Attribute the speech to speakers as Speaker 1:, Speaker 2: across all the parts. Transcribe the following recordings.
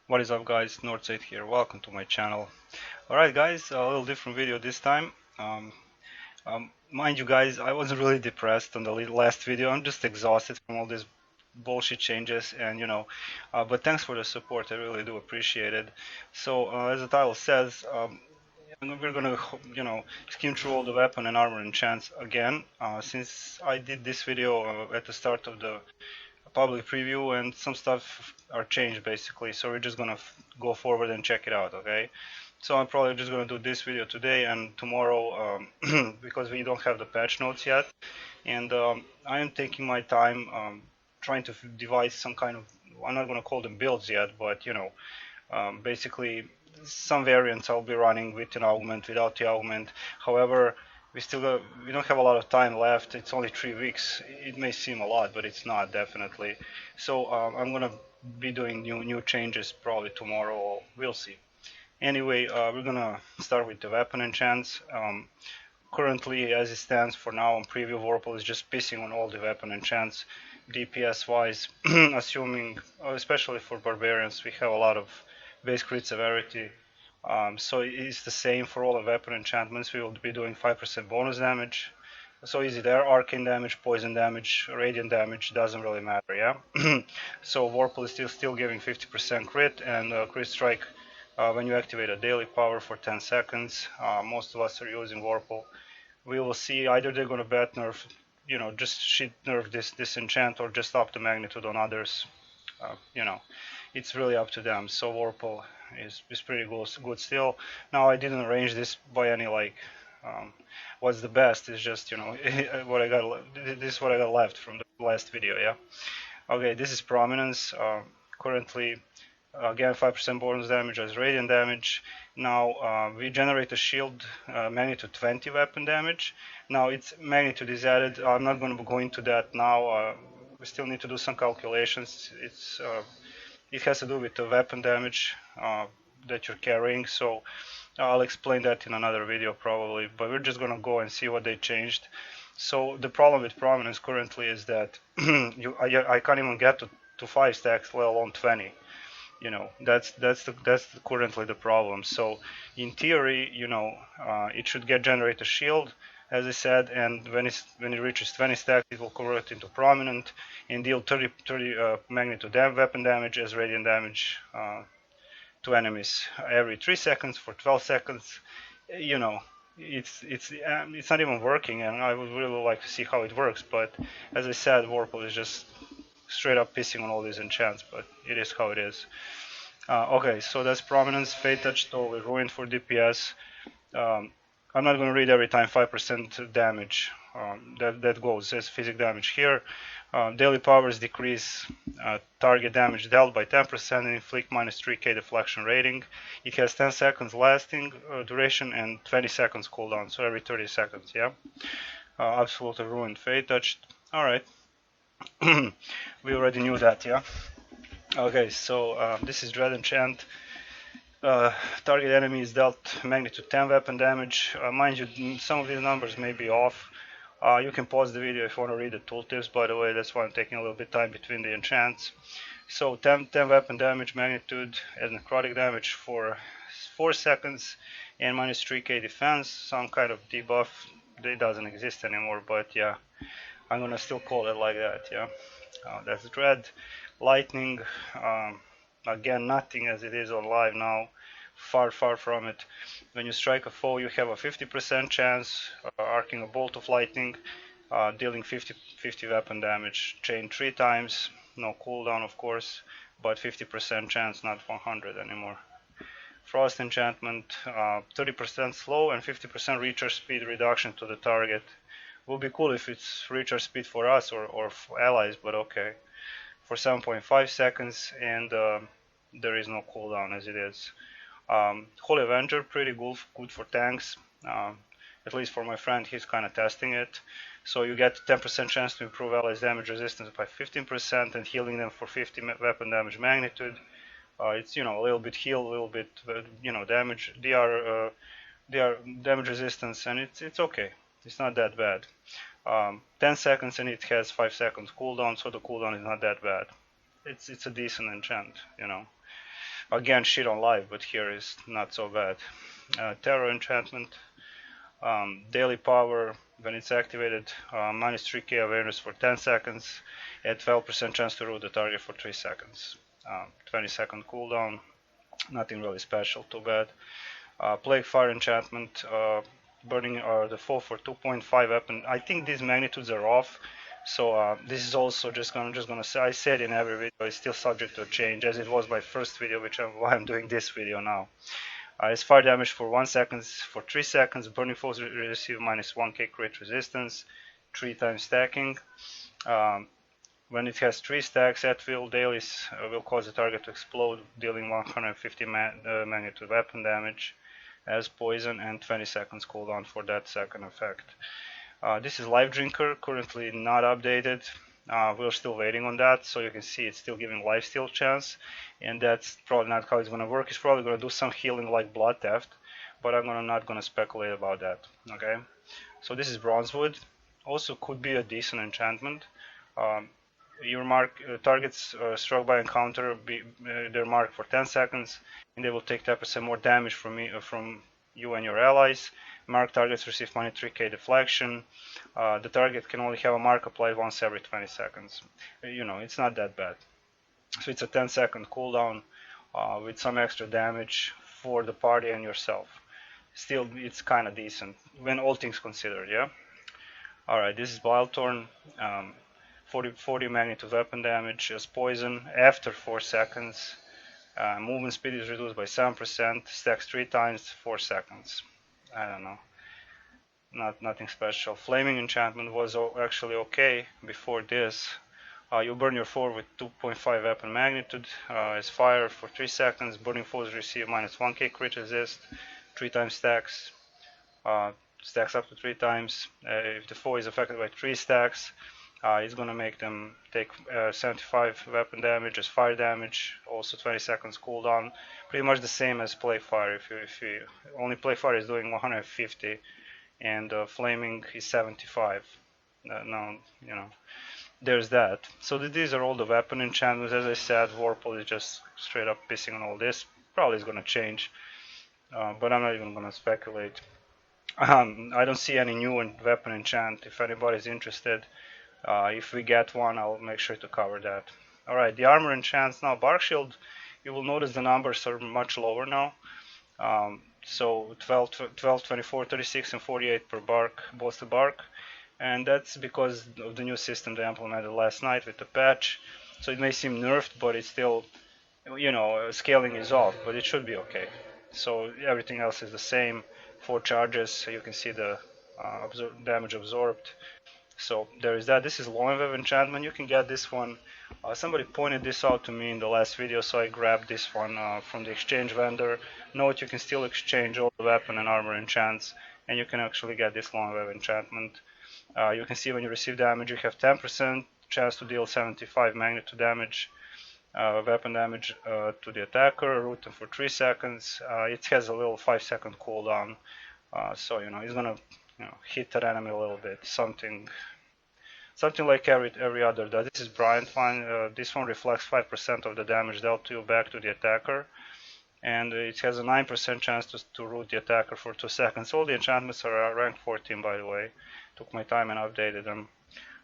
Speaker 1: What is up, guys? Northside here. Welcome to my channel. Alright guys, a little different video this time. Mind you guys, I wasn't really depressed on the last video. I'm just exhausted from all these bullshit changes and but thanks for the support. I really do appreciate it. So as the title says, we're gonna skim through all the weapon and armor enchants again. Since I did this video at the start of the public preview and some stuff are changed basically, so we're just gonna go forward and check it out. Okay, so I'm probably just gonna do this video today and tomorrow because we don't have the patch notes yet, and I am taking my time trying to devise some kind of, I'm not gonna call them builds yet, but basically some variants I'll be running with an augment, without the augment. However, we don't have a lot of time left. It's only 3 weeks. It may seem a lot, but it's not, definitely. So I'm gonna be doing new changes probably tomorrow. We'll see. Anyway, we're gonna start with the weapon enchants. Currently, as it stands for now on preview, Vorpal is just pissing on all the weapon enchants, DPS wise, assuming, especially for barbarians, we have a lot of base crit severity. So it's the same for all the weapon enchantments. We will be doing 5% bonus damage. So easy there. Arcane damage, poison damage, radiant damage, doesn't really matter, yeah? So Vorpal is still giving 50% crit and crit strike when you activate a daily power for 10 seconds. Most of us are using Vorpal. We will see either they're going to bat nerf, just shit nerf this enchant, or just up the magnitude on others. It's really up to them. So Vorpal is pretty good still. Now I didn't arrange this by any what's the best. It's just what I got. This is what I got left from the last video. Yeah. Okay. This is Prominence. Currently, again 5% bonus damage as radiant damage. Now we generate a shield magnitude 20 weapon damage. Now its magnitude is added. I'm not going to go into that now. We still need to do some calculations. It has to do with the weapon damage that you're carrying, so I'll explain that in another video probably, but we're just gonna go and see what they changed. So the problem with Prominence currently is that I can't even get to 5 stacks, let alone 20. That's currently the problem. So in theory, it should generate a shield, as I said, and when it reaches 20 stacks, it will convert into Prominent and deal 30 magnitude weapon damage as radiant damage to enemies every 3 seconds for 12 seconds. It's not even working, and I would really like to see how it works. But as I said, Vorpal is just straight up pissing on all these enchants, but it is how it is. Okay, so that's Prominence. Fate Touch totally ruined for DPS. I'm not going to read every time 5% damage. That goes as physical damage here. Daily powers decrease target damage dealt by 10% and inflict minus 3k deflection rating. It has 10 seconds lasting duration and 20 seconds cooldown, so every 30 seconds, yeah? Absolutely ruined. Fate Touch. Alright. We already knew that, yeah? Okay, so this is Dread Enchant. Target enemy is dealt magnitude 10 weapon damage. Mind you, some of these numbers may be off. You can pause the video if you want to read the tooltips, by the way. That's why I'm taking a little bit time between the enchants. So 10 weapon damage magnitude and necrotic damage for 4 seconds and minus 3k defense. Some kind of debuff. It doesn't exist anymore, but yeah, I'm gonna still call it like that, yeah. That's Dread. Lightning. Again, nothing as it is on live now. Far from it. When you strike a foe, you have a 50% chance arcing a bolt of lightning, dealing 50 weapon damage. Chain 3 times, no cooldown of course, but 50% chance, not 100 anymore. Frost enchantment, 30% slow and 50% recharge speed reduction to the target. Would be cool if it's recharge speed for us or for allies, but okay. For 7.5 seconds, and there is no cooldown as it is. Holy Avenger, pretty good for tanks. At least for my friend, he's kind of testing it. So you get 10% chance to improve allies' damage resistance by 15% and healing them for 50 weapon damage magnitude. It's a little bit heal, a little bit damage. They are damage resistance, and it's okay. It's not that bad. 10 seconds and it has 5 seconds cooldown, so the cooldown is not that bad. It's a decent enchant, Again, shit on live, but here is not so bad. Terror enchantment, daily power, when it's activated, minus 3k awareness for 10 seconds, at 12% chance to root the target for 3 seconds. 20-second cooldown, nothing really special, too bad. Plague Fire enchantment, burning the foe for 2.5 weapon. I think these magnitudes are off, so this is also just gonna say, I said in every video, it's still subject to change, as it was my first video, why I'm doing this video now. It's fire damage for 1 second for 3 seconds. Burning foes receive minus 1k crit resistance, 3 times stacking. When it has 3 stacks at will, daily will cause the target to explode, dealing 150 magnitude weapon damage as poison, and 20 seconds cooldown for that second effect. This is Life Drinker, currently not updated. We're still waiting on that, so you can see it's still giving lifesteal chance, and that's probably not how it's going to work. It's probably going to do some healing like Blood Theft, but I'm not going to speculate about that. Okay, so this is Bronzewood. Also could be a decent enchantment. Your targets struck by encounter they're marked for 10 seconds, and they will take 10% more damage from you and your allies. Marked targets receive minus 3k deflection. The target can only have a mark applied once every 20 seconds. It's not that bad. So it's a 10-second cooldown with some extra damage for the party and yourself. Still, it's kind of decent when all things considered, yeah? Alright, this is Bilethorn. 40 magnitude weapon damage as poison after 4 seconds. Movement speed is reduced by 7%, stacks 3 times, 4 seconds. I don't know. Nothing special. Flaming enchantment was actually okay before this. You burn your foe with 2.5 weapon magnitude as fire for 3 seconds. Burning foes receive minus 1k crit resist, 3 times stacks. Stacks up to 3 times. If the foe is affected by 3 stacks, it's gonna make them take 75 weapon damage as fire damage. Also 20 seconds cooldown. Pretty much the same as Plague Fire. If you only Plague Fire is doing 150, and flaming is 75. Now there's that. So these are all the weapon enchantments. As I said, Warple is just straight up pissing on all this. Probably is gonna change, but I'm not even gonna speculate. I don't see any new weapon enchant. If anybody's interested, if we get one, I'll make sure to cover that. Alright, the armor enchants now. Bark Shield, you will notice the numbers are much lower now. So 12, 24, 36, and 48 per bark, boosted bark. And that's because of the new system they implemented last night with the patch. So it may seem nerfed, but it's still, scaling is off, but it should be okay. So everything else is the same. 4 charges, so you can see the damage absorbed. So there is that. This is Long Wave enchantment. You can get this one. Somebody pointed this out to me in the last video, so I grabbed this one from the exchange vendor. Note you can still exchange all the weapon and armor enchants, and you can actually get this Long Wave enchantment. You can see when you receive damage, you have 10% chance to deal 75 magnitude damage, weapon damage to the attacker, root them for 3 seconds. It has a little 5-second cooldown, so it's gonna hit that enemy a little bit, something like every other does. This is Bryant Fine. This one reflects 5% of the damage dealt to you back to the attacker, and it has a 9% chance to root the attacker for 2 seconds. All the enchantments are rank 14, by the way. Took my time and updated them.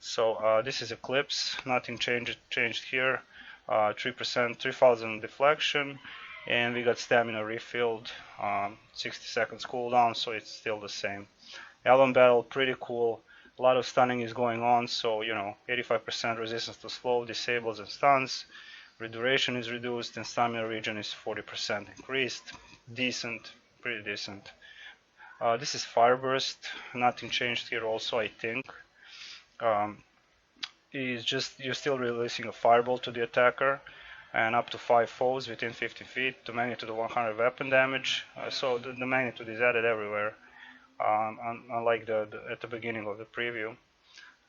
Speaker 1: So this is Eclipse. Nothing changed here. 3%, 3000 deflection, and we got stamina refilled. 60 seconds cooldown, so it's still the same. Elven Battle, pretty cool. A lot of stunning is going on, so 85% resistance to slow, disables, and stuns. Reduration is reduced, and stamina regen is 40% increased. Decent, pretty decent. This is Fireburst. Nothing changed here, also, I think. You're still releasing a fireball to the attacker, and up to 5 foes within 50 feet to magnitude of 100 weapon damage. So the magnitude is added everywhere. Unlike at the beginning of the preview.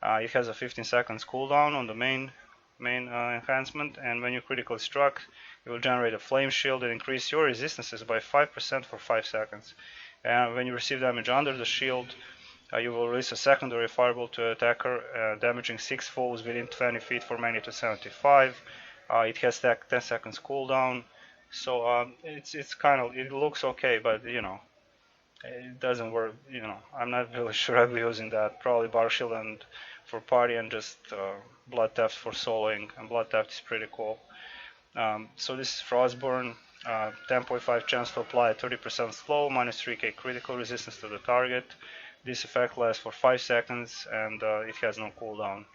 Speaker 1: It has a 15 seconds cooldown on the main enhancement, and when you critically struck, it will generate a flame shield and increase your resistances by 5% for 5 seconds. And when you receive damage under the shield, you will release a secondary fireball to attacker, damaging 6 foes within 20 feet for magnitude 75. It has 10 seconds cooldown. So it's kind of, it looks okay, but you know, it doesn't work. You know, I'm not really sure I'll be using that. Probably Bar Shield and for party, and just Blood Theft for soloing, and Blood Theft is pretty cool. So this is Frostburn, 10.5 chance to apply 30% slow, minus 3k critical resistance to the target. This effect lasts for 5 seconds, and it has no cooldown.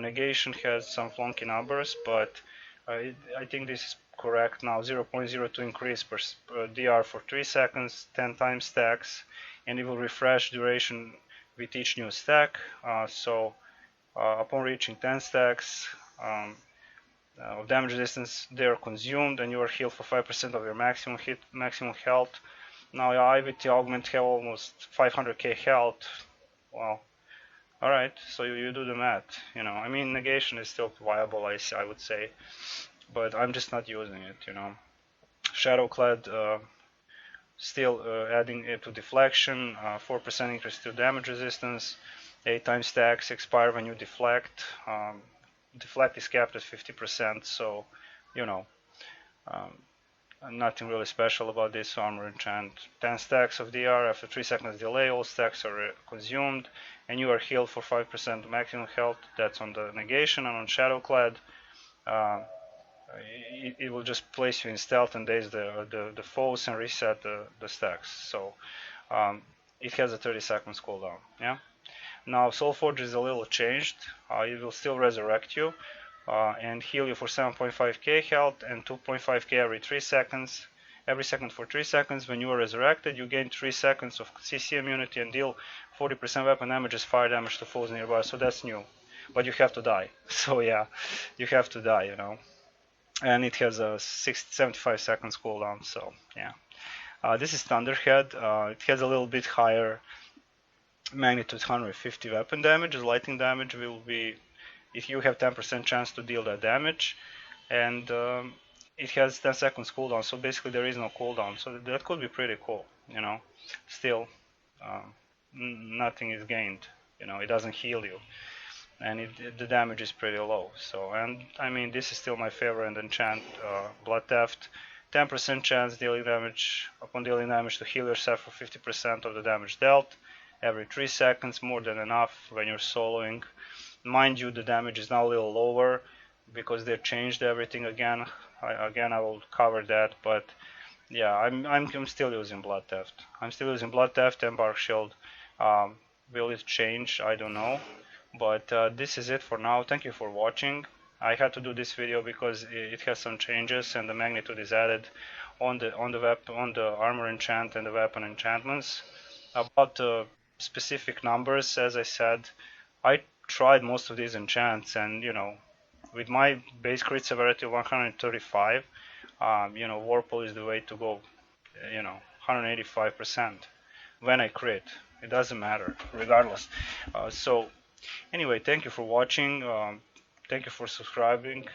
Speaker 1: Negation has some flunky numbers, but I think this is correct now. 0.02 increase per DR for 3 seconds, 10 times stacks, and it will refresh duration with each new stack. Upon reaching 10 stacks of damage resistance, they are consumed, and you are healed for 5% of your maximum health. Now I with the Augment have almost 500k health. Well, alright, so you do the math, you know. I mean, negation is still viable, I would say, but I'm just not using it, you know. Shadowclad, still adding it to deflection, 4% increase to damage resistance, 8 times stacks, expire when you deflect. Deflect is capped at 50%, so, you know, um, nothing really special about this armor enchant. 10 stacks of DR, after 3 seconds delay, all stacks are consumed, and you are healed for 5% maximum health. That's on the negation. And on Shadowclad, it will just place you in stealth and daze the foes and reset the stacks. So it has a 30 seconds cooldown. Yeah. Now Soulforge is a little changed. It will still resurrect you and heal you for 7.5k health and 2.5k every 3 seconds. Every second for 3 seconds. When you are resurrected, you gain 3 seconds of CC immunity and deal 40% weapon damage as fire damage to foes nearby. So that's new. But you have to die. So yeah, you have to die, you know. And it has a 75 seconds cooldown. So yeah. This is Thunderhead. It has a little bit higher magnitude, 150 weapon damage. Lightning damage will be if you have 10% chance to deal that damage, and it has 10 seconds cooldown, so basically there is no cooldown, so that could be pretty cool, you know. Still, nothing is gained, you know, it doesn't heal you, and the damage is pretty low. So, and I mean, this is still my favorite enchant, Blood Theft. 10% chance dealing damage upon dealing damage to heal yourself for 50% of the damage dealt every 3 seconds, more than enough when you're soloing. Mind you, the damage is now a little lower because they changed everything again. I will cover that, but yeah, I'm still using Blood Theft. I'm still using Blood Theft and Bark Shield. Will it change? I don't know. But this is it for now. Thank you for watching. I had to do this video because it has some changes and the magnitude is added on the armor enchant and the weapon enchantments. About the specific numbers, as I said, I tried most of these enchants, and you know, with my base crit severity of 135, you know, Warple is the way to go. You know, 185% when I crit. It doesn't matter, regardless. So anyway, thank you for watching. Thank you for subscribing.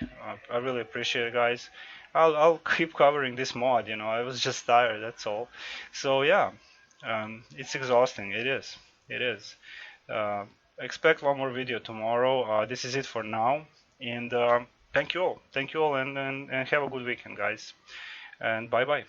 Speaker 1: I really appreciate it, guys. I'll keep covering this mod. You know, I was just tired. That's all. So yeah, it's exhausting. It is. It is. Expect one more video tomorrow. This is it for now, and thank you all. Thank you all, and have a good weekend, guys. And bye bye.